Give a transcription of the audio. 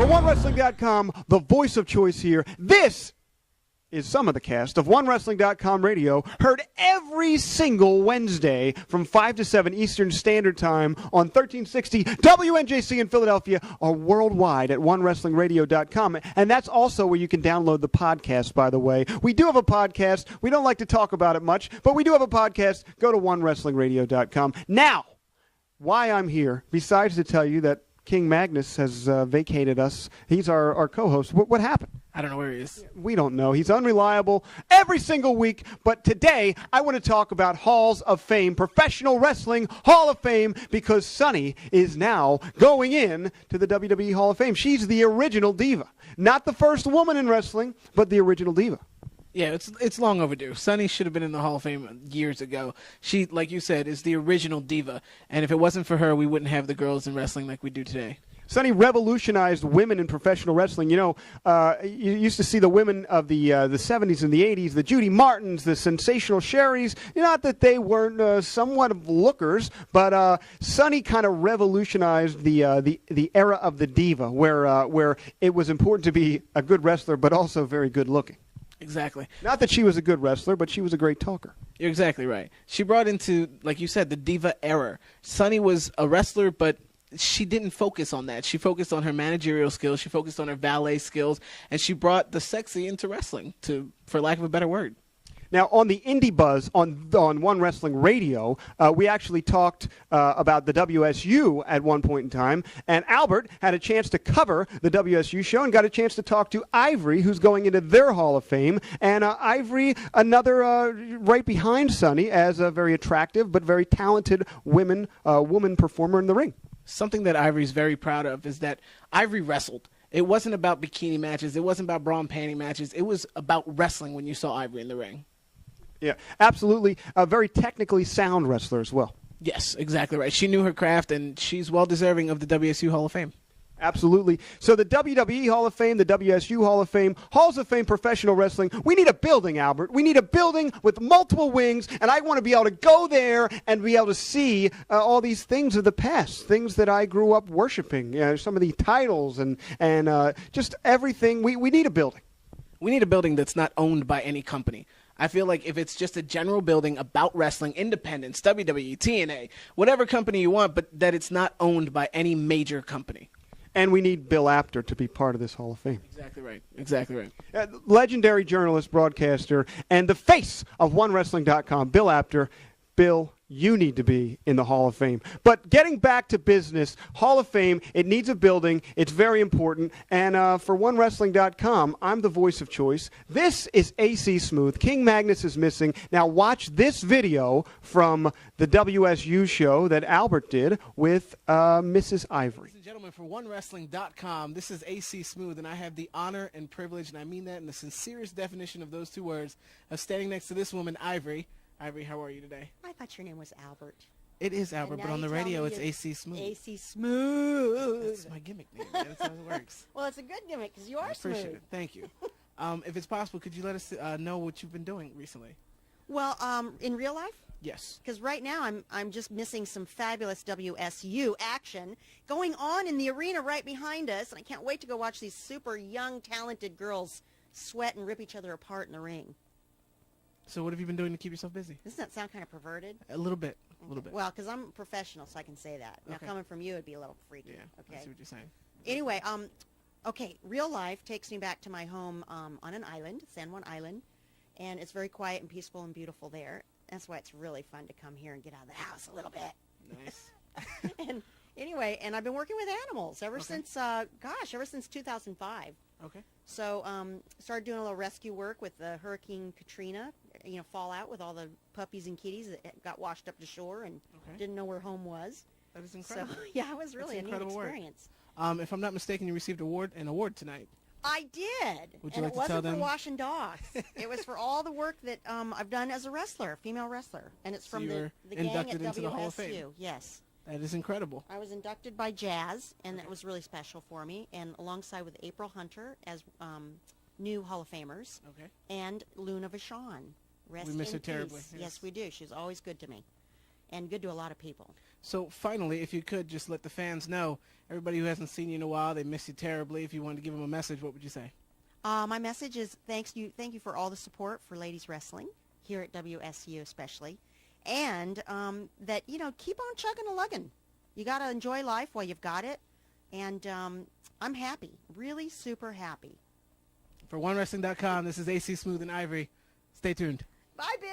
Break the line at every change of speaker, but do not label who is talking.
1WRESTLING.com, the voice of choice here. This is some of the cast of 1WRESTLING.com radio, heard every single Wednesday from 5 to 7 Eastern Standard Time on 1360 WNJC in Philadelphia, or worldwide at 1WRESTLINGradio.com. And that's also where you can download the podcast, by the way. We do have a podcast. We don't like to talk about it much, but we do have a podcast. Go to 1WRESTLINGradio.com. Now, why I'm here, besides to tell you that King Magnus has vacated us. He's our co-host. What happened?
I don't know where he is.
We don't know. He's unreliable every single week. But today, I want to talk about Halls of Fame, Professional Wrestling Hall of Fame, because Sunny is now going in to the WWE Hall of Fame. She's the original diva. Not the first woman in wrestling, but the original diva.
Yeah, it's long overdue. Sunny should have been in the Hall of Fame years ago. She, like you said, is the original diva. And if it wasn't for her, we wouldn't have the girls in wrestling like we do today.
Sunny revolutionized women in professional wrestling. You know, you used to see the women of the 70s and the 80s, the Judy Martins, the sensational Sherrys. Not that they weren't somewhat of lookers, but Sunny kind of revolutionized the era of the diva, where it was important to be a good wrestler, but also very good looking.
Exactly.
Not that she was a good wrestler, but she was a great talker.
You're exactly right. She brought into, like you said, the diva era. Sunny was a wrestler, but she didn't focus on that. She focused on her managerial skills. She focused on her valet skills, and she brought the sexy into wrestling, for lack of a better word.
Now, on the Indie Buzz on One Wrestling Radio, we actually talked about the WSU at one point in time, and Albert had a chance to cover the WSU show and got a chance to talk to Ivory, who's going into their Hall of Fame. And Ivory, another right behind Sunny, as a very attractive but very talented woman performer in the ring.
Something that Ivory's very proud of is that Ivory wrestled. It wasn't about bikini matches. It wasn't about bra and panty matches. It was about wrestling when you saw Ivory in the ring.
Yeah, absolutely. A very technically sound wrestler as well.
Yes, exactly right. She knew her craft, and she's well-deserving of the WSU Hall of Fame.
Absolutely. So the WWE Hall of Fame, the WSU Hall of Fame, Halls of Fame Professional Wrestling, we need a building, Albert. We need a building with multiple wings, and I want to be able to go there and be able to see all these things of the past, things that I grew up worshiping, some of the titles and just everything. We need a building.
We need a building that's not owned by any company. I feel like if it's just a general building about wrestling, independence, WWE, TNA, whatever company you want, but that it's not owned by any major company.
And we need Bill Apter to be part of this Hall of Fame.
Exactly right. Exactly right.
Legendary journalist, broadcaster, and the face of OneWrestling.com, Bill Apter. Bill, you need to be in the Hall of Fame. But getting back to business, Hall of Fame, it needs a building. It's very important. And for OneWrestling.com, I'm the voice of choice. This is AC Smooth. King Magnus is missing. Now watch this video from the WSU show that Albert did with Mrs. Ivory.
Ladies and gentlemen, for OneWrestling.com, this is AC Smooth, and I have the honor and privilege, and I mean that in the sincerest definition of those two words, of standing next to this woman, Ivory. Ivory, how are you today?
I thought your name was Albert.
It is Albert, but on the radio it's AC Smooth.
AC Smooth.
That's my gimmick name. That's how it works.
Well, it's a good gimmick because you are
appreciate
smooth.
It. Thank you. If it's possible, could you let us know what you've been doing recently?
Well, in real life?
Yes.
Because right now I'm just missing some fabulous WSU action going on in the arena right behind us, and I can't wait to go watch these super young, talented girls sweat and rip each other apart in the ring.
So what have you been doing to keep yourself busy?
Doesn't that sound kind of perverted?
A little bit. A little bit.
Well, because I'm a professional, so I can say that. Now, coming from you, it'd be a little freaky.
Yeah,
okay.
I see what you're saying.
Anyway, okay, real life takes me back to my home on an island, San Juan Island, and it's very quiet and peaceful and beautiful there. That's why it's really fun to come here and get out of the house a little bit.
Nice.
And anyway, and I've been working with animals ever since 2005.
Okay.
So started doing a little rescue work with the Hurricane Katrina, fallout with all the puppies and kitties that got washed up to shore and didn't know where home was.
That is incredible.
So, yeah, it was really a neat experience.
If I'm not mistaken, you received an award tonight.
I did.
Would you
and
like to tell them?
It wasn't for washing dogs. It was for all the work that I've done as a wrestler, female wrestler. And it's from the gang at
into
WSU.
The Hall of Fame.
Yes.
That is incredible.
I was inducted by Jazz, and that was really special for me, and alongside with April Hunter as new Hall of Famers, and Luna Vachon. Rest
we miss
in
her terribly.
Yes, we do. She's always good to me, and good to a lot of people.
So finally, if you could just let the fans know, everybody who hasn't seen you in a while, they miss you terribly. If you wanted to give them a message, what would you say?
My message is thank you for all the support for ladies wrestling here at WSU especially, and that keep on chugging a lugging. You got to enjoy life while you've got it, and I'm happy, really super happy.
For OneWrestling.com, this is AC Smooth and Ivory. Stay tuned.
Bye, Bill.